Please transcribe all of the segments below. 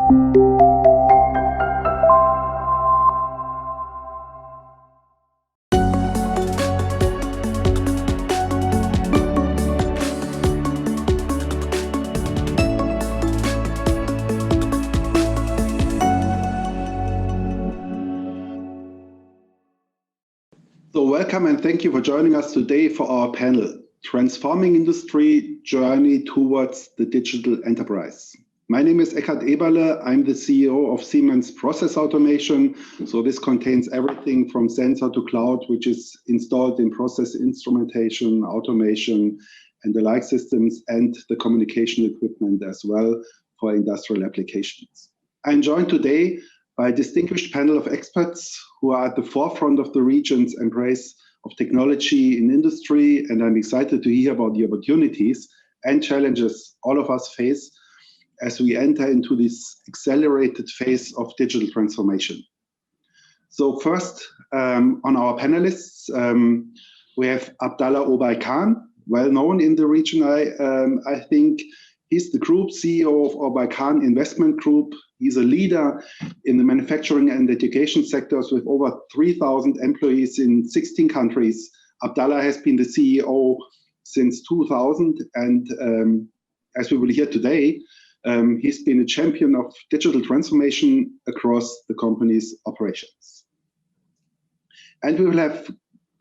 So welcome and thank you for joining us today for our panel, Transforming Industry Journey Towards the Digital Enterprise. My name is Eckard Eberle. I'm the CEO of Siemens Process Automation. So this contains everything from sensor to cloud, which is installed in process instrumentation, automation, and the like systems, and the communication equipment as well for industrial applications. I'm joined today by a distinguished panel of experts who are at the forefront of the region's embrace of technology in industry, and I'm excited to hear about the opportunities and challenges all of us face as we enter into this accelerated phase of digital transformation. So first, on our panelists, we have Abdallah Al-Obeikan, well known in the region, I think. He's the Group CEO of Al-Obeikan Investment Group. He's a leader in the manufacturing and education sectors with over 3,000 employees in 16 countries. Abdallah has been the CEO since 2000, and as we will hear today, he's been a champion of digital transformation across the company's operations. And we will have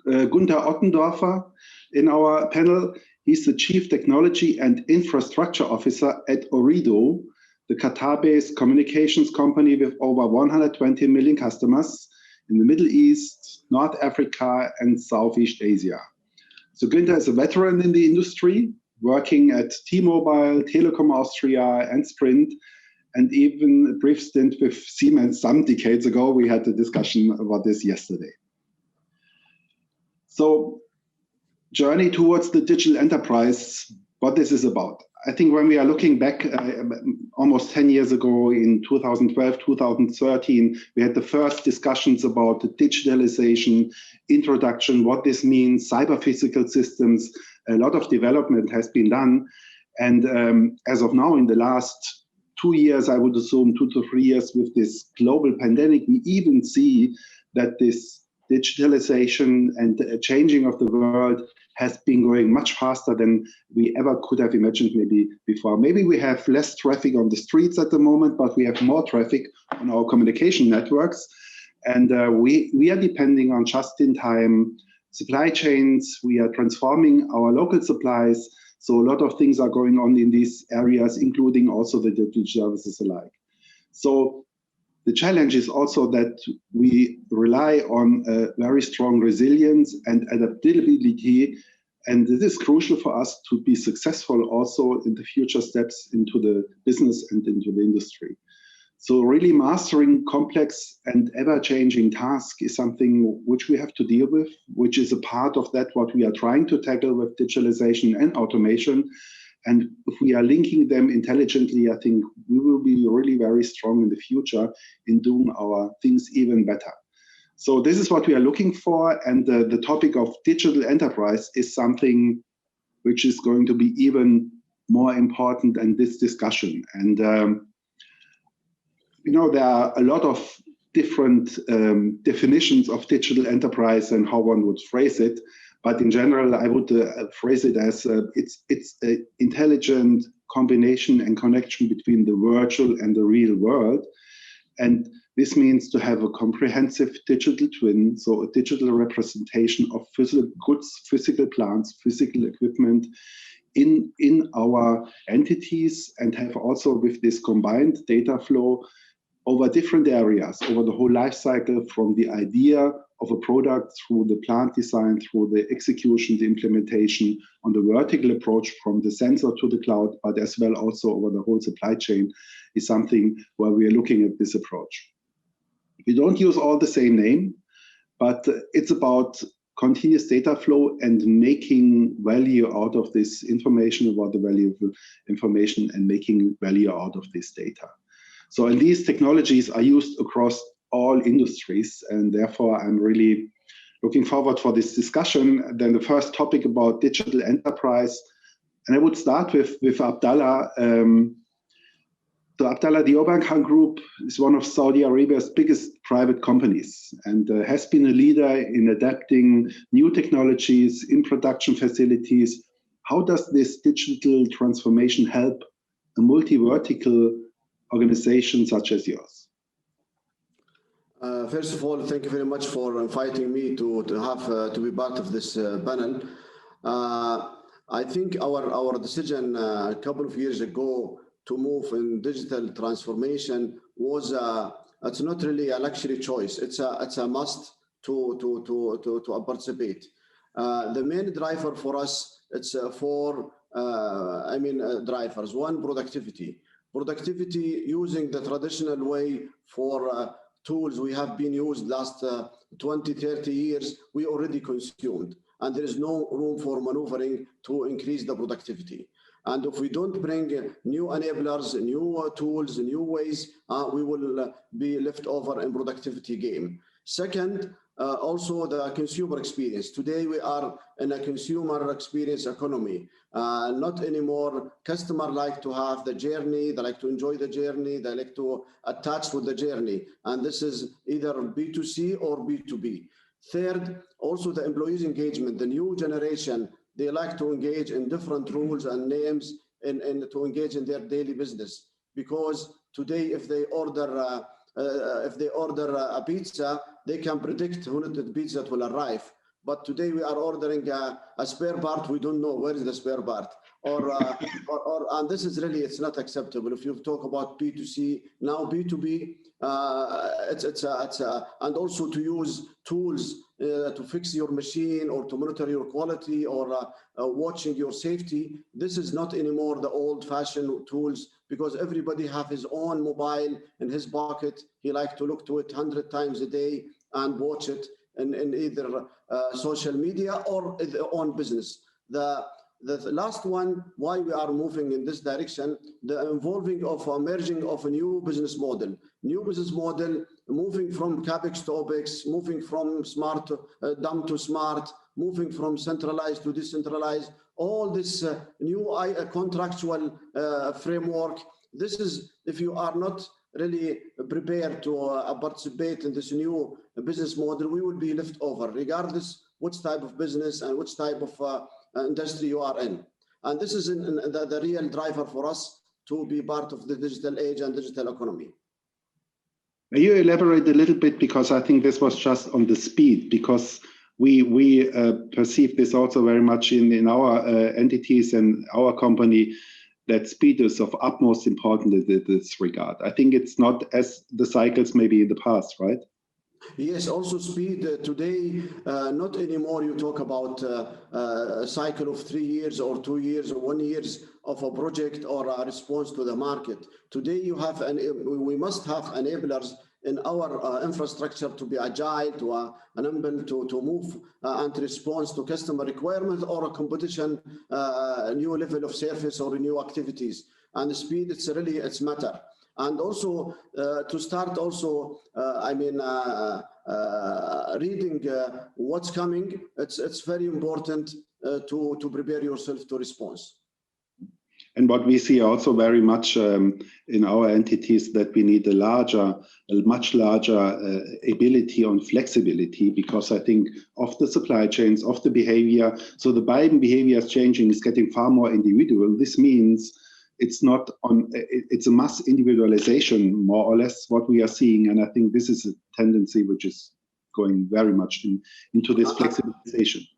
Günther Ottendorfer in our panel. He's the Chief Technology and Infrastructure Officer at Ooredoo, the Qatar-based communications company with over 120 million customers in the Middle East, North Africa, and Southeast Asia. So Günther is a veteran in the industry, working at T-Mobile, Telekom Austria, and Sprint, and even a brief stint with Siemens some decades ago. We had a discussion about this yesterday. So, journey towards the digital enterprise, what this is about. I think when we are looking back almost 10 years ago in 2012, 2013, we had the first discussions about the digitalization, introduction, what this means, cyber-physical systems. A lot of development has been done. And as of now, in the last 2 years, I would assume 2 to 3 years with this global pandemic, we even see that this digitalization and changing of the world has been going much faster than we ever could have imagined maybe before. Maybe we have less traffic on the streets at the moment, but we have more traffic on our communication networks. And we are depending on just-in-time supply chains. We are transforming our local supplies. So a lot of things are going on in these areas, including also the digital services alike. So the challenge is also that we rely on a very strong resilience and adaptability, and this is crucial for us to be successful also in the future steps into the business and into the industry. So really mastering complex and ever-changing tasks is something which we have to deal with, which is a part of that what we are trying to tackle with digitalization and automation. And if we are linking them intelligently, I think we will be really very strong in the future in doing our things even better. So this is what we are looking for. And the topic of digital enterprise is something which is going to be even more important in this discussion. And, there are a lot of different definitions of digital enterprise and how one would phrase it. But in general, I would phrase it as it's an intelligent combination and connection between the virtual and the real world. And this means to have a comprehensive digital twin, so a digital representation of physical goods, physical plants, physical equipment in our entities, and have also with this combined data flow over different areas, over the whole life cycle, from the idea of a product through the plant design, through the execution, the implementation, on the vertical approach from the sensor to the cloud, but as well also over the whole supply chain, is something where we are looking at this approach. We don't use all the same name, but it's about continuous data flow and making value out of this information, about the valuable information, and making value out of this data. So, and these technologies are used across all industries, and therefore I'm really looking forward for this discussion. Then the first topic about digital enterprise, and I would start with Abdallah. So Abdallah, the Al-Obeikan Group is one of Saudi Arabia's biggest private companies and has been a leader in adapting new technologies in production facilities. How does this digital transformation help a multi-vertical organization such as yours? First of all, thank you very much for inviting me to be part of this panel. I think our decision a couple of years ago to move in digital transformation was it's not really a luxury choice. It's a must to participate. The main driver for us, it's four drivers. One, productivity using the traditional way for tools we have been used last 20-30 years, we already consumed, and there is no room for maneuvering to increase the productivity. And if we don't bring new enablers, new tools, new ways, we will be left over in productivity game. Second, also the consumer experience. Today we are in a consumer experience economy. Not anymore. Customer like to have the journey, they like to enjoy the journey, they like to attach with the journey. And this is either B2C or B2B. Third, also the employees engagement, the new generation, they like to engage in different rules and names and to engage in their daily business. Because today, if they order a pizza, they can predict when the pizza will arrive. But today we are ordering a spare part, we don't know where is the spare part. And this is really, it's not acceptable. If you talk about B2C, now B2B, and also to use tools to fix your machine or to monitor your quality or watching your safety. This is not anymore the old-fashioned tools, because everybody have his own mobile in his pocket. He likes to look to it 100 times a day and watch it in either social media or on business. The last one, why we are moving in this direction, the involving of merging of a new business model. New business model, moving from CapEx to OpEx, moving from smart, dumb to smart, moving from centralized to decentralized, all this new contractual framework. This is, if you are not really prepared to participate in this new business model, we will be left over, regardless which type of business and which type of industry you are in. And this is the real driver for us to be part of the digital age and digital economy. May you elaborate a little bit, because I think this was just on the speed, because we perceive this also very much in our entities and our company, that speed is of utmost importance in this regard. I think it's not as the cycles maybe in the past, right? Yes, also speed. Today, not anymore you talk about a cycle of 3 years or 2 years or 1 year of a project or a response to the market. Today you have, we must have enablers in our infrastructure to be agile, to enable to move and respond to customer requirements or a competition, a new level of service or new activities. And the speed, it's matter. And also to start also, reading what's coming, it's very important to prepare yourself to respond. And what we see also very much in our entities, that we need a much larger ability on flexibility, because I think of the supply chains, of the behavior. So the buying behavior is changing, is getting far more individual. This means it's not on, it's a mass individualization, more or less, what we are seeing. And I think this is a tendency which is going very much into this flexibilization.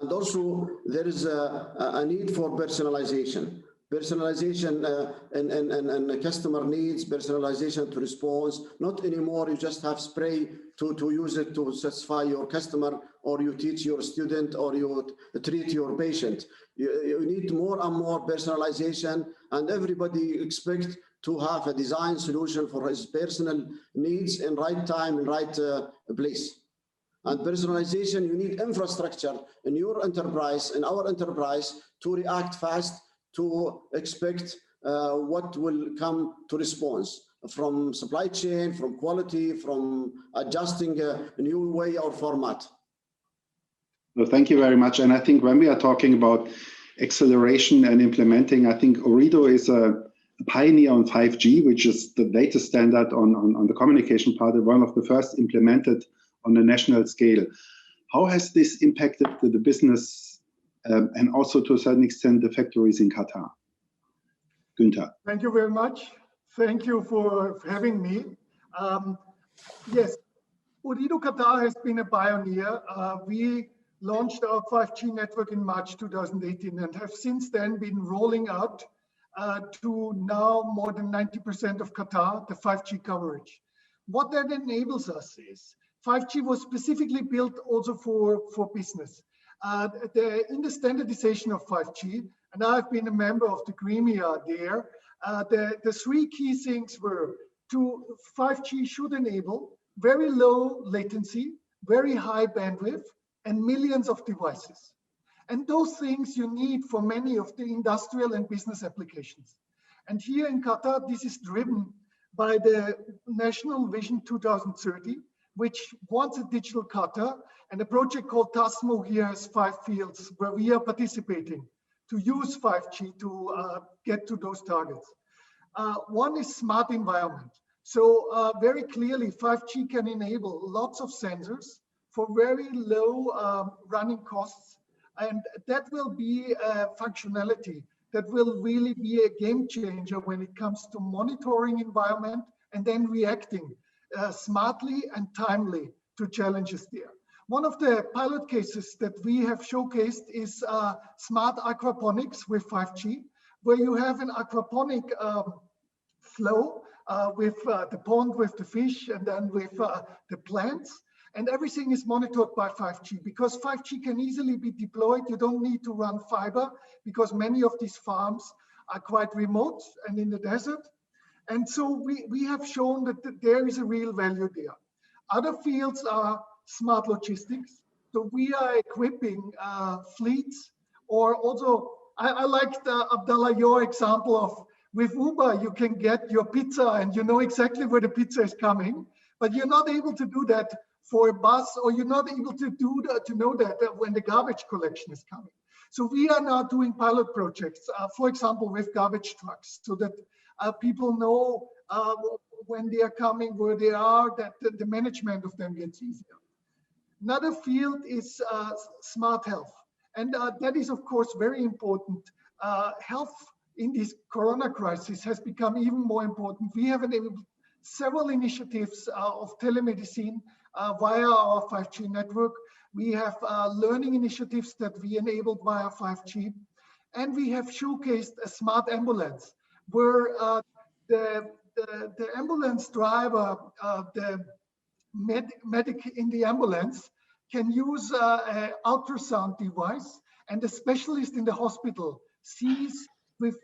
And also there is a need for personalization. Personalization and customer needs, personalization to response. Not anymore you just have spray to use it to satisfy your customer, or you teach your student, or you treat your patient. You need more and more personalization, and everybody expect to have a design solution for his personal needs in right time, in right place. And personalization, you need infrastructure in your enterprise, in our enterprise, to react fast, to expect what will come to response from supply chain, from quality, from adjusting a new way or format. Well, thank you very much. And I think when we are talking about acceleration and implementing, I think Ooredoo is a pioneer on 5G, which is the latest standard on the communication part, and one of the first implemented on a national scale. How has this impacted the business and also to a certain extent the factories in Qatar? Günther. Thank you very much. Thank you for having me. Yes, Ooredoo Qatar has been a pioneer. We launched our 5G network in March 2018 and have since then been rolling out to now more than 90% of Qatar, the 5G coverage. What that enables us is 5G was specifically built also for business. In the standardization of 5G, and I've been a member of the gremia there, the three key things were 5G should enable very low latency, very high bandwidth, and millions of devices. And those things you need for many of the industrial and business applications. And here in Qatar, this is driven by the National Vision 2030, which wants a digital Qatar, and a project called TASMO here has 5 fields where we are participating to use 5G to get to those targets. One is smart environment. So very clearly, 5G can enable lots of sensors for very low running costs. And that will be a functionality that will really be a game changer when it comes to monitoring environment and then reacting smartly and timely to challenges there. One of the pilot cases that we have showcased is smart aquaponics with 5G, where you have an aquaponic flow with the pond with the fish and then with the plants. And everything is monitored by 5G because 5G can easily be deployed. You don't need to run fiber because many of these farms are quite remote and in the desert. And so we have shown that there is a real value there. Other fields are smart logistics. So we are equipping fleets, or also, I liked Abdallah, your example of with Uber, you can get your pizza and you know exactly where the pizza is coming, but you're not able to do that for a bus, or you're not able to do that, to know that when the garbage collection is coming. So we are now doing pilot projects, for example, with garbage trucks, so that people know when they are coming, where they are, that the management of them gets easier. Another field is smart health. And that is, of course, very important. Health in this corona crisis has become even more important. We have enabled several initiatives of telemedicine via our 5G network. We have learning initiatives that we enabled via 5G. And we have showcased a smart ambulance where the ambulance driver, the medic in the ambulance can use an ultrasound device, and the specialist in the hospital sees with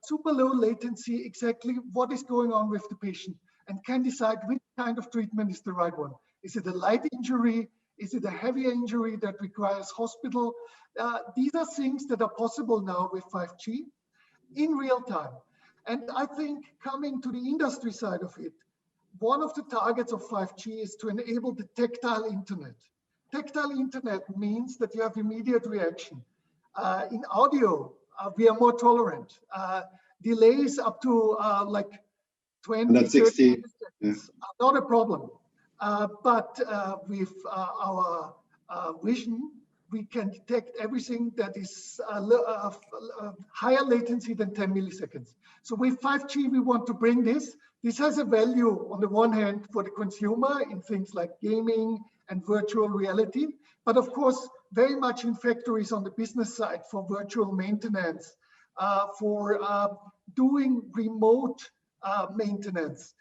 super low latency exactly what is going on with the patient and can decide which kind of treatment is the right one. Is it a light injury? Is it a heavy injury that requires hospital? These are things that are possible now with 5G in real time. And I think coming to the industry side of it, one of the targets of 5G is to enable the tactile internet. Tactile internet means that you have immediate reaction. In audio, we are more tolerant. Delays up to like 20, 30 seconds are not a problem. But with our vision, we can detect everything that is higher latency than 10 milliseconds. So with 5G, we want to bring this. This has a value on the one hand for the consumer in things like gaming and virtual reality, but of course, very much in factories on the business side for virtual maintenance, for doing remote maintenance.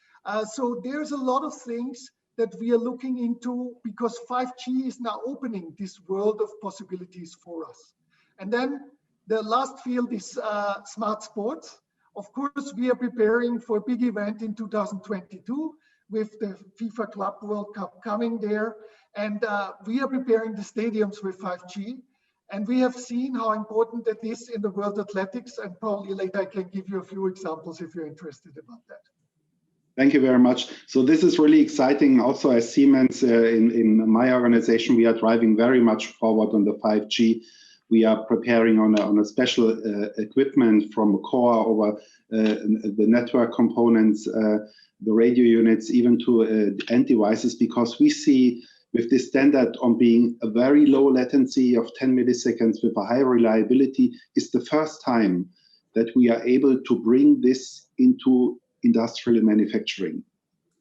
So there's a lot of things that we are looking into because 5G is now opening this world of possibilities for us. And then the last field is smart sports. Of course, we are preparing for a big event in 2022 with the FIFA Club World Cup coming there. And we are preparing the stadiums with 5G. And we have seen how important that is in the world athletics. And probably later I can give you a few examples if you're interested about that. Thank you very much. So this is really exciting. Also, as Siemens in my organization, we are driving very much forward on the 5G We are preparing on a special equipment from a core over the network components, the radio units, even to end devices, because we see with this standard on being a very low latency of 10 milliseconds with a high reliability is the first time that we are able to bring this into industrial manufacturing.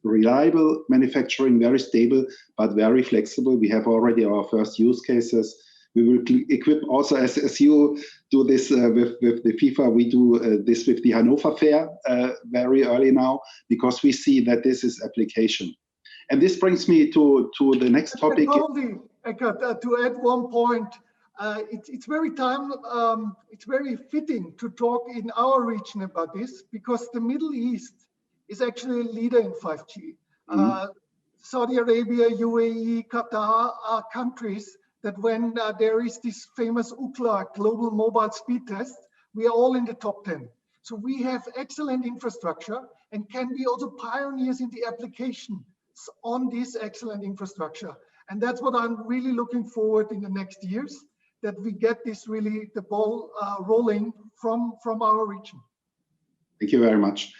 Reliable manufacturing, very stable, but very flexible. We have already our first use cases. We will equip also, as you do this with the FIFA, we do this with the Hannover Fair very early now, because we see that this is application. And this brings me to the next topic. Probably, Eckard, to add one point, it's very fitting to talk in our region about this, because the Middle East is actually a leader in 5G. Saudi Arabia, UAE, Qatar are countries that when there is this famous UCLA global mobile speed test, we are all in the top 10. So we have excellent infrastructure and can be also pioneers in the application on this excellent infrastructure. And that's what I'm really looking forward in the next years, that we get this really, the ball rolling from our region. Thank you very much.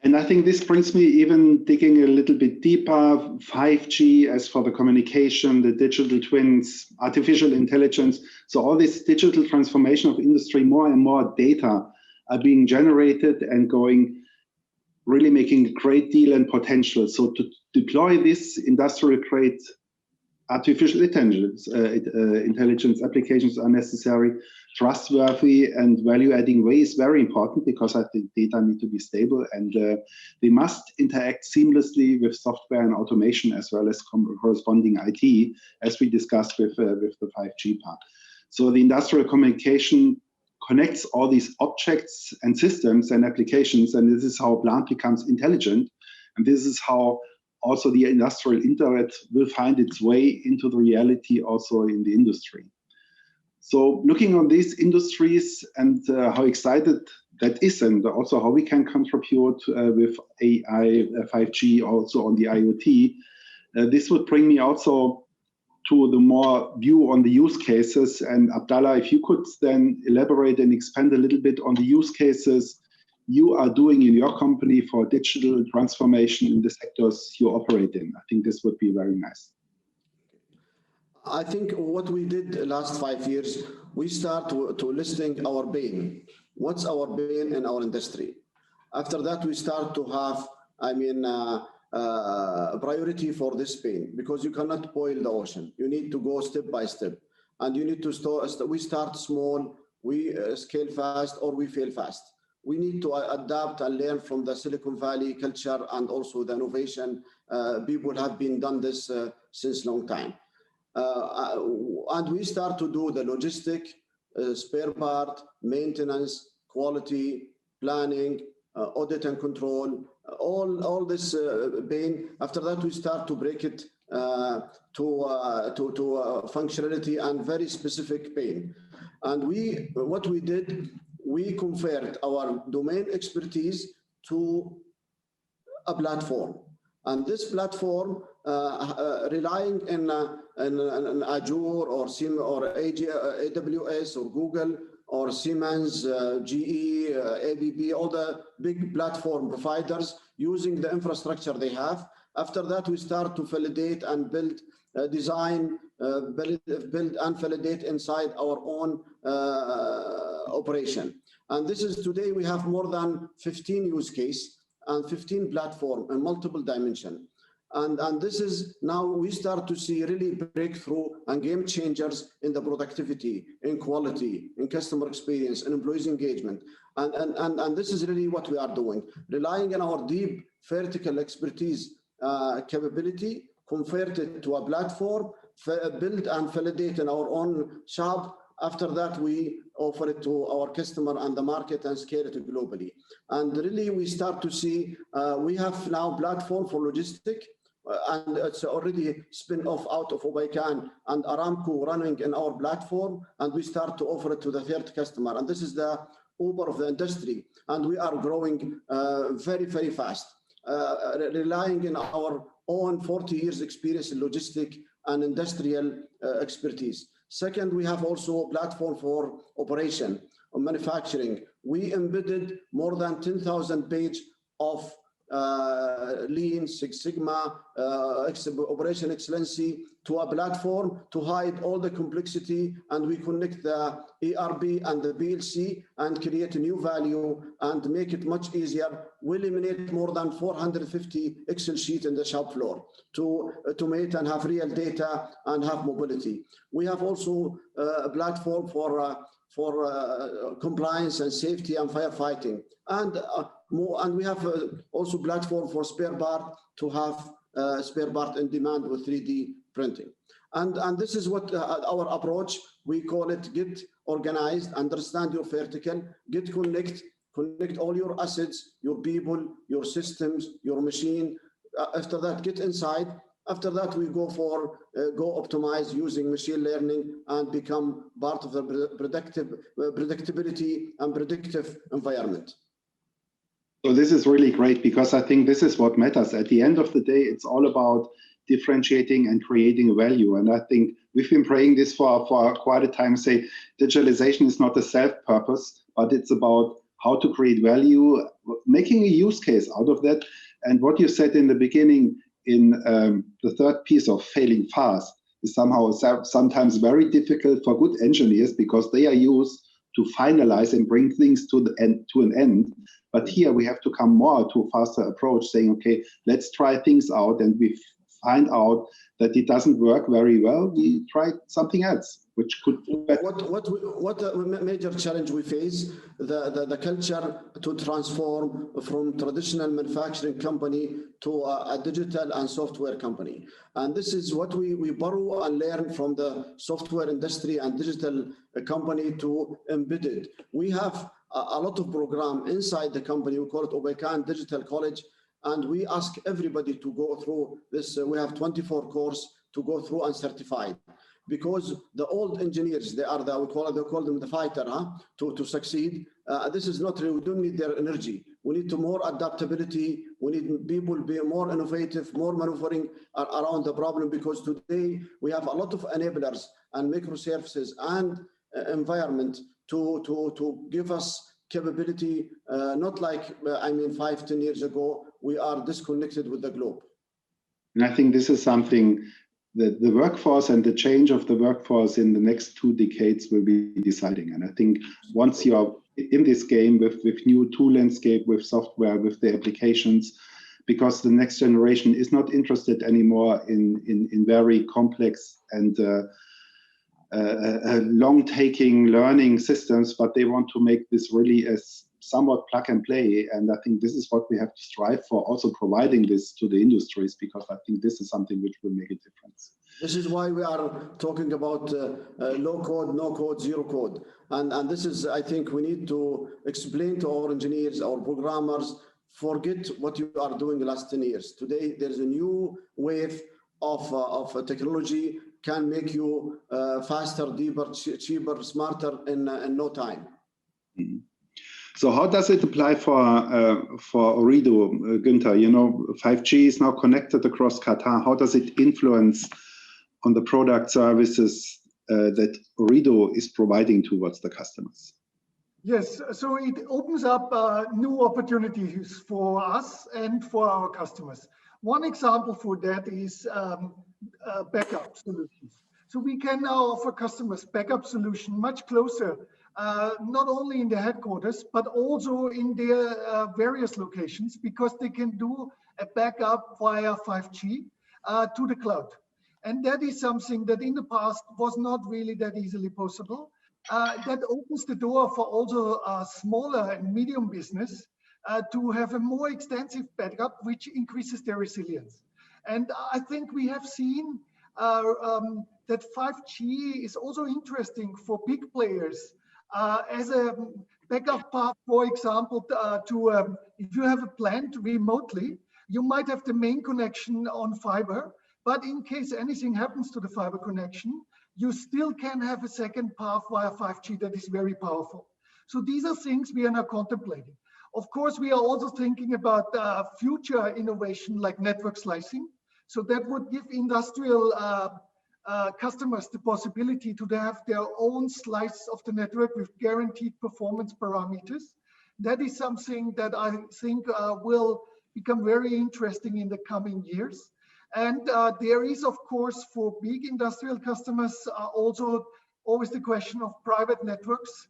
And I think this brings me even digging a little bit deeper, 5G as for the communication, the digital twins, artificial intelligence. So all this digital transformation of industry, more and more data are being generated and going, really making a great deal and potential. So to deploy this industrial grade artificial intelligence applications are necessary. Trustworthy and value-adding way is very important, because I think data need to be stable, and they must interact seamlessly with software and automation, as well as corresponding IT, as we discussed with the 5G part. So the industrial communication connects all these objects and systems and applications, and this is how a plant becomes intelligent, and this is how also the industrial internet will find its way into the reality also in the industry. So looking on these industries and how excited that is, and also how we can contribute with AI, 5G, also on the IoT, this would bring me also to the more view on the use cases. And Abdallah, if you could then elaborate and expand a little bit on the use cases you are doing in your company for digital transformation in the sectors you operate in. I think this would be very nice. I think what we did the last 5 years, we start to listing our pain. What's our pain in our industry? After that, we start to have, priority for this pain, because you cannot boil the ocean. You need to go step by step, and you need to we start small, we scale fast, or we fail fast. We need to adapt and learn from the Silicon Valley culture and also the innovation. People have been done this since long time. And we start to do the logistic, spare part, maintenance, quality, planning, audit and control, all this pain. After that, we start to break it to functionality and very specific pain. And what we did, we convert our domain expertise to a platform. And this platform, relying in Azure or AWS or Google or Siemens, GE, ABB, all the big platform providers using the infrastructure they have. After that, we start to validate and build, design, build and validate inside our own operation. And this is today we have more than 15 use case and 15 platform in multiple dimensions. And this is now we start to see really breakthrough and game changers in the productivity, in quality, in customer experience, and employees engagement. And this is really what we are doing, relying on our deep vertical expertise capability, convert it to a platform, build and validate in our own shop. After that, we offer it to our customer and the market and scale it globally. And really, we start to see, we have now platform for logistic, and it's already spin off out of Obeikan and Aramco running in our platform, and we start to offer it to the third customer. And this is the Uber of the industry. And we are growing very, very fast, relying on our own 40 years experience in logistic and industrial expertise. Second, we have also a platform for operation or manufacturing. We embedded more than 10,000 pages of Lean, Six Sigma, operation excellency to a platform to hide all the complexity, and we connect the ERP and the PLC and create a new value and make it much easier. We eliminate more than 450 Excel sheets in the shop floor to automate and have real data and have mobility. We have also a platform for compliance and safety and firefighting, and we have also platform for spare part to have spare part in demand with 3D printing. And this is what our approach, we call it get organized, understand your vertical, get connect all your assets, your people, your systems, your machine. After that, get inside. After that, we go for go optimize using machine learning and become part of the predictability and predictive environment. So this is really great, because I think this is what matters. At the end of the day, it's all about differentiating and creating value. And I think we've been praying this for quite a time, say digitalization is not a self-purpose, but it's about how to create value, making a use case out of that. And what you said in the beginning, in the third piece of failing fast, is somehow sometimes very difficult for good engineers, because they are used to finalize and bring things to an end. But here we have to come more to a faster approach, saying, okay, let's try things out, and we find out that it doesn't work very well. We try something else, which could do better. What major challenge we face, the culture to transform from traditional manufacturing company to a digital and software company. And this is what we borrow and learn from the software industry and digital company to embed it. We have a lot of program inside the company. We call it Al-Obeikan Digital College, and we ask everybody to go through this. We have 24 courses to go through and certify, because the old engineers, they call them the fighter, to succeed. This is not real. We don't need their energy. We need more adaptability. We need people be more innovative, more maneuvering around the problem, because today we have a lot of enablers and microservices and environment to give us capability, not like, 5-10 years ago, we are disconnected with the globe. And I think this is something that the workforce and the change of the workforce in the next 2 decades will be deciding. And I think once you are in this game with new tool landscape, with software, with the applications, because the next generation is not interested anymore in very complex and long-taking learning systems, but they want to make this really as somewhat plug and play. And I think this is what we have to strive for, also providing this to the industries, because I think this is something which will make a difference. This is why we are talking about low code, no code, zero code. And this is, I think we need to explain to our engineers, our programmers, forget what you are doing the last 10 years. Today, there's a new wave of technology can make you faster, deeper, cheaper, smarter in no time. Mm-hmm. So how does it apply for Ooredoo, Günther? 5G is now connected across Qatar. How does it influence on the product services that Ooredoo is providing towards the customers? Yes, so it opens up new opportunities for us and for our customers. One example for that is backup solutions. So we can now offer customers backup solution much closer, not only in the headquarters, but also in their various locations, because they can do a backup via 5G to the cloud. And that is something that in the past was not really that easily possible. That opens the door for also smaller and medium business to have a more extensive backup, which increases their resilience. And I think we have seen that 5G is also interesting for big players as a backup path. For example, if you have a plant remotely, you might have the main connection on fiber, but in case anything happens to the fiber connection, you still can have a second path via 5G that is very powerful. So these are things we are now contemplating. Of course, we are also thinking about future innovation like network slicing. So that would give industrial customers the possibility to have their own slice of the network with guaranteed performance parameters. That is something that I think will become very interesting in the coming years. And there is, of course, for big industrial customers, also always the question of private networks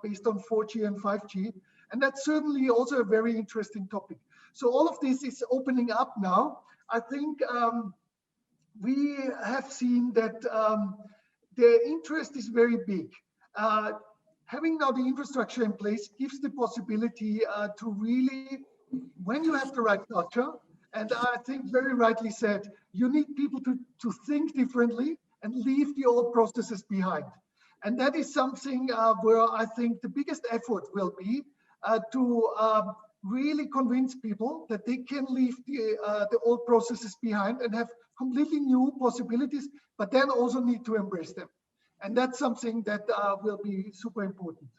based on 4G and 5G. And that's certainly also a very interesting topic. So all of this is opening up now. I think we have seen that the interest is very big. Having now the infrastructure in place gives the possibility to really, when you have the right culture, and I think very rightly said, you need people to think differently and leave the old processes behind. And that is something where I think the biggest effort will be to really convince people that they can leave the old processes behind and have completely new possibilities, but then also need to embrace them. And that's something that will be super important.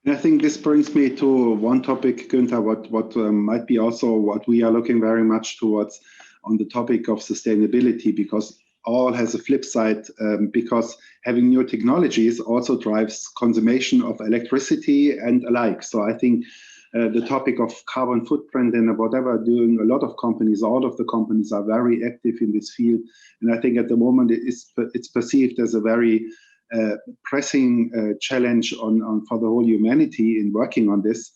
And I think this brings me to one topic, Günther, what might be also what we are looking very much towards on the topic of sustainability, because all has a flip side, because having new technologies also drives consumption of electricity and alike. So I think the topic of carbon footprint and whatever, doing a lot of companies, all of the companies are very active in this field. And I think at the moment it's perceived as a very pressing challenge for the whole humanity in working on this.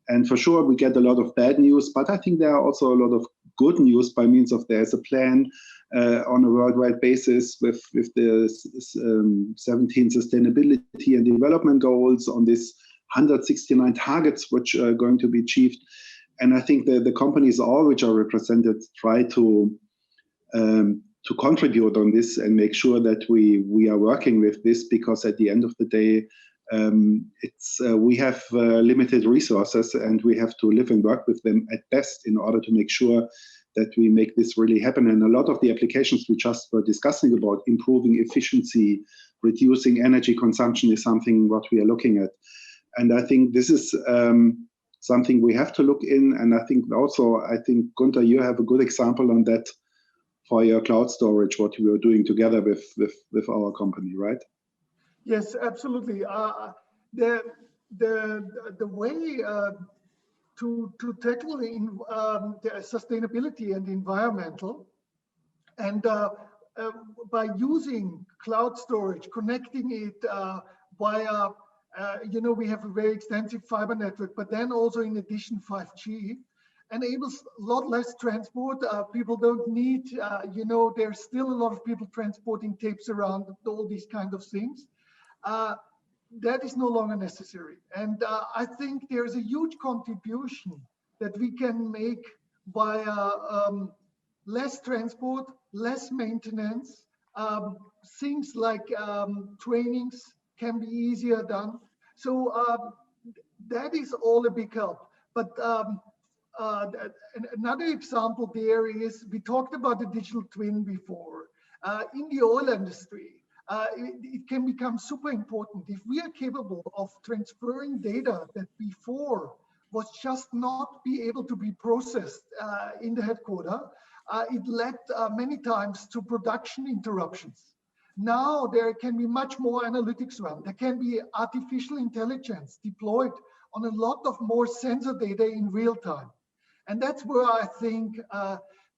And for sure, we get a lot of bad news, but I think there are also a lot of good news by means of there's a plan on a worldwide basis with the 17 sustainability and development goals on this 169 targets which are going to be achieved. And I think the companies all which are represented try to contribute on this and make sure that we are working with this, because at the end of the day, we have limited resources and we have to live and work with them at best in order to make sure that we make this really happen. And a lot of the applications we just were discussing about improving efficiency, reducing energy consumption is something what we are looking at. And I think this is something we have to look in. And I think also, Günther, you have a good example on that for your cloud storage, what we are doing together with our company, right? Yes, absolutely. The way to tackle the sustainability and environmental, and by using cloud storage, connecting it via, we have a very extensive fiber network, but then also in addition 5G, enables a lot less transport. People don't need, there's still a lot of people transporting tapes around, all these kind of things. That is no longer necessary. And I think there's a huge contribution that we can make via less transport, less maintenance. Things like trainings can be easier done. So that is all a big help. But another example there is, we talked about the digital twin before. In the oil industry, it can become super important. If we are capable of transferring data that before was just not be able to be processed in the headquarters, it led many times to production interruptions. Now there can be much more analytics run. There can be artificial intelligence deployed on a lot of more sensor data in real time. And that's where I think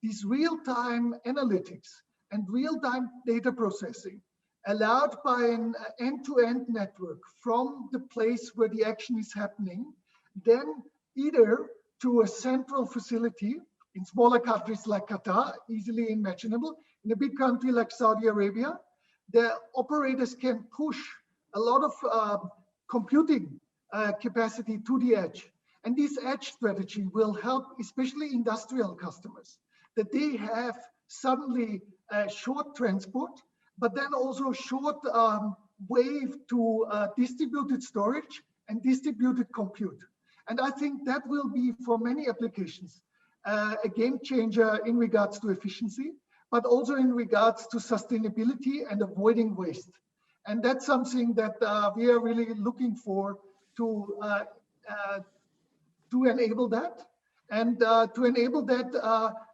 these real-time analytics and real-time data processing allowed by an end-to-end network from the place where the action is happening, then either to a central facility in smaller countries like Qatar, easily imaginable. In a big country like Saudi Arabia, the operators can push a lot of computing capacity to the edge. And this edge strategy will help, especially industrial customers, that they have suddenly short transport, but then also short wave to distributed storage and distributed compute. And I think that will be, for many applications, a game changer in regards to efficiency, but also in regards to sustainability and avoiding waste. And that's something that we are really looking for to enable that. And to enable that,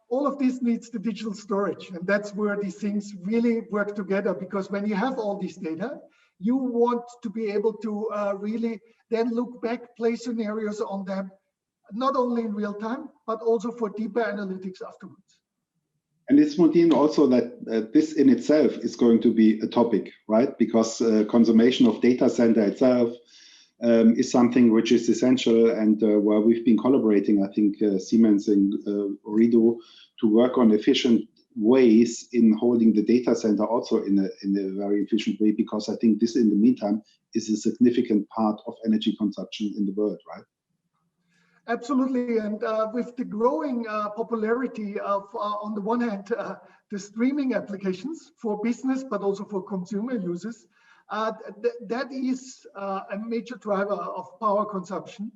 all of this needs the digital storage. And that's where these things really work together, because when you have all this data, you want to be able to really then look back, play scenarios on them, not only in real time, but also for deeper analytics afterwards. And this would mean also that this in itself is going to be a topic, right? Because consummation of data center itself is something which is essential, and where we've been collaborating, I think, Siemens and Ooredoo, to work on efficient ways in holding the data center also in a very efficient way, because I think this in the meantime is a significant part of energy consumption in the world, right? Absolutely, and with the growing popularity of, on the one hand, the streaming applications for business, but also for consumer users, that is a major driver of power consumption.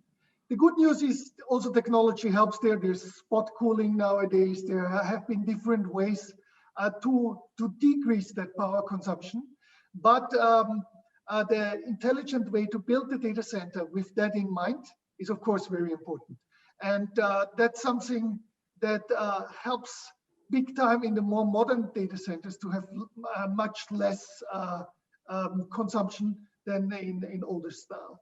The good news is also technology helps there. There's spot cooling nowadays. There have been different ways to decrease that power consumption. But the intelligent way to build the data center with that in mind is, of course, very important. And that's something that helps big time in the more modern data centers to have much less consumption than in older style.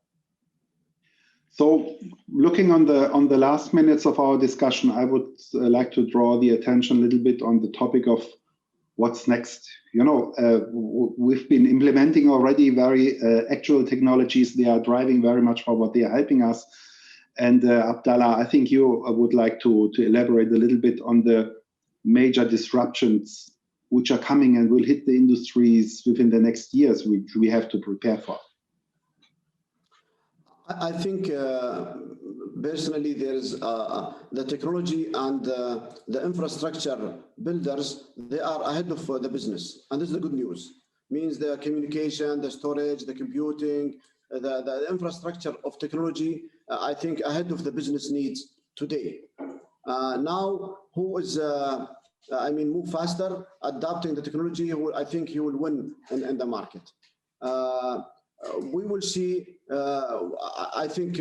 So looking on the last minutes of our discussion, I would like to draw the attention a little bit on the topic of what's next. You know, we've been implementing already very actual technologies. They are driving very much forward. They are helping us. And Abdallah, I think you would like to elaborate a little bit on the major disruptions which are coming and will hit the industries within the next years, which we have to prepare for. I think personally there's the technology and the infrastructure builders, they are ahead of the business. And this is the good news. Means the communication, the storage, the computing, the infrastructure of technology, I think ahead of the business needs today. Now, who is, move faster, adapting the technology, I think he will win in the market. We will see, I think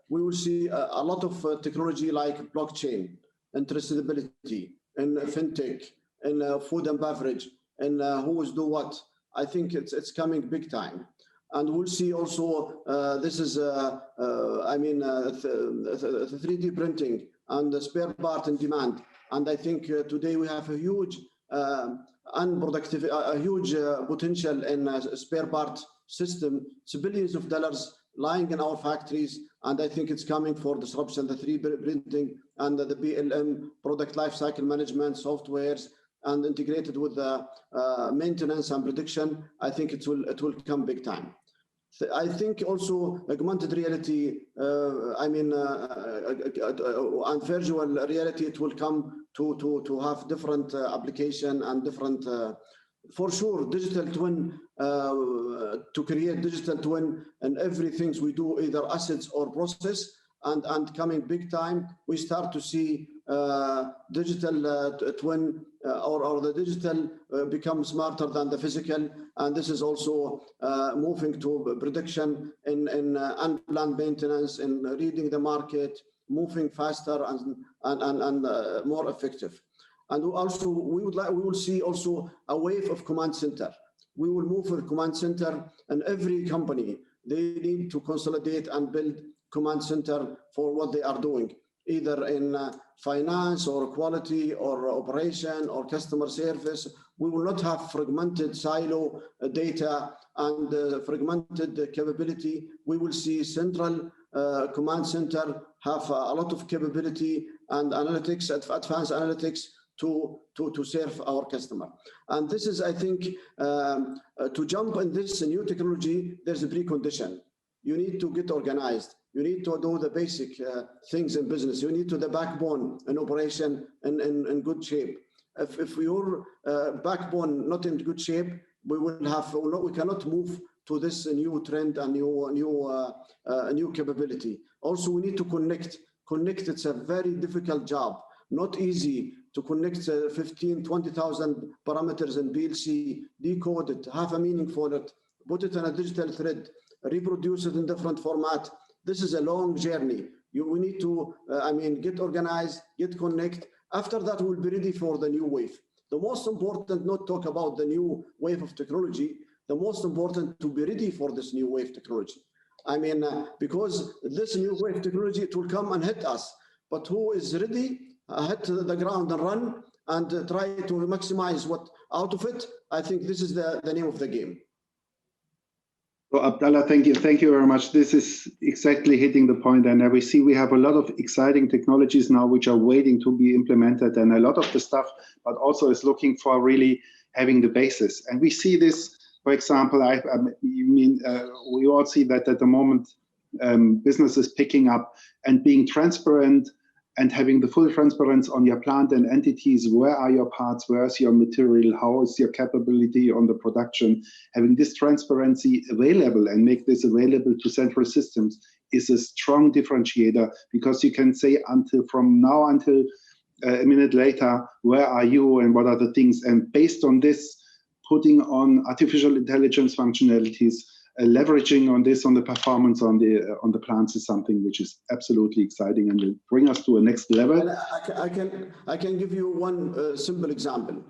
we will see a lot of technology like blockchain and traceability and fintech and food and beverage and who is do what. I think it's coming big time. And we'll see also, this is, 3D printing and the spare part in demand. And I think today we have a huge unproductive, a huge potential in spare part system. It's billions of dollars lying in our factories. And I think it's coming for disruption, the 3D printing and the BLM, product lifecycle management softwares, and integrated with the maintenance and prediction. I think it will come big time. I think also augmented reality, and virtual reality, it will come to have different application and different, for sure, digital twin, to create digital twin and everything we do, either assets or process, and coming big time, we start to see digital twin or the digital become smarter than the physical, and this is also moving to prediction in unplanned maintenance and reading the market, moving faster and more effective. And also we will see also a wave of command center. We will move for command center, and every company, they need to consolidate and build command center for what they are doing, either in finance or quality or operation or customer service. We will not have fragmented silo data and fragmented capability. We will see central command center have a lot of capability and analytics, advanced analytics to serve our customer. And this is, I think, to jump in this new technology, there's a precondition. You need to get organized. You need to do the basic things in business. You need to the backbone and operation in good shape. If your backbone not in good shape, we cannot move to this new trend and new capability. Also, we need to connect. It's a very difficult job. Not easy to connect 15, 20,000 parameters in PLC, decode it, have a meaning for it, put it in a digital thread, reproduce it in different format. This is a long journey. We need to, get organized, get connect, After that, we'll be ready for the new wave. The most important, not talk about the new wave of technology, the most important to be ready for this new wave technology. I mean, because this new wave technology, it will come and hit us, but who is ready, hit the ground and run and try to maximize what out of it, I think this is the name of the game. So Abdallah, thank you very much. This is exactly hitting the point, and we see we have a lot of exciting technologies now which are waiting to be implemented, and a lot of the stuff, but also is looking for really having the basis. And we see this, for example, we all see that at the moment business is picking up and being transparent and having the full transparency on your plant and entities. Where are your parts? Where is your material? How is your capability on the production? Having this transparency available and make this available to central systems is a strong differentiator, because you can say from now until a minute later, where are you and what are the things? And based on this, putting on artificial intelligence functionalities, leveraging on this, on the performance on the plants, is something which is absolutely exciting and will bring us to a next level. I can give you one simple example.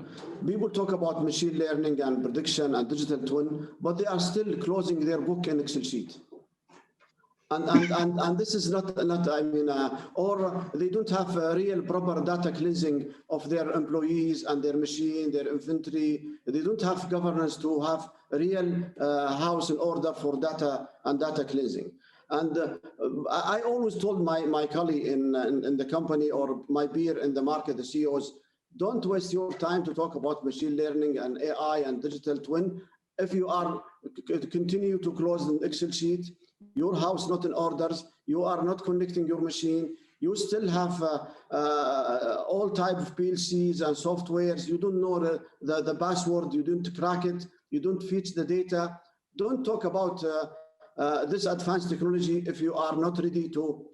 People talk about machine learning and prediction and digital twin, but they are still closing their book in Excel sheet. And this is not I mean, or they don't have a real proper data cleansing of their employees and their machine, their inventory. They don't have governance to have a real house in order for data and data cleansing. And I always told my colleague in the company or my peer in the market, the CEOs, don't waste your time to talk about machine learning and AI and digital twin. If you are continue to close an Excel sheet, your house not in orders, you are not connecting your machine, you still have all type of PLCs and softwares, you don't know the password, you don't crack it, you don't fetch the data. Don't talk about this advanced technology if you are not ready to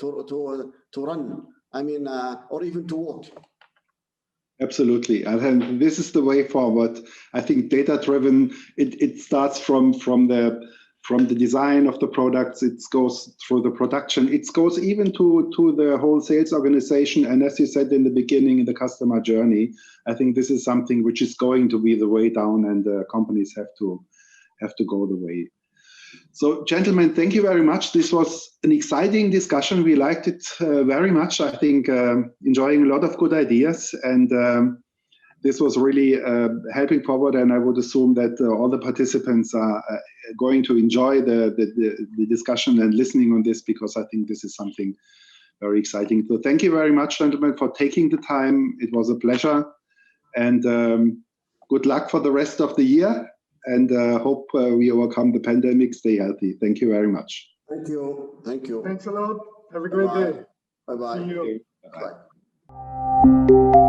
run, I mean, or even to walk. Absolutely, and this is the way forward. I think data-driven. It starts from the design of the products. It goes through the production. It goes even to the whole sales organization. And as you said in the beginning, in the customer journey, I think this is something which is going to be the way down, and companies have to go the way. So, gentlemen, thank you very much. This was an exciting discussion. We liked it very much. I think enjoying a lot of good ideas, and this was really helping forward. And I would assume that all the participants are going to enjoy the discussion and listening on this, because I think this is something very exciting. So thank you very much, gentlemen, for taking the time. It was a pleasure, and good luck for the rest of the year. And hope we overcome the pandemic. Stay healthy. Thank you very much. Thank you. Thank you. Thanks a lot. Have a great day. Bye-bye. See you. Bye.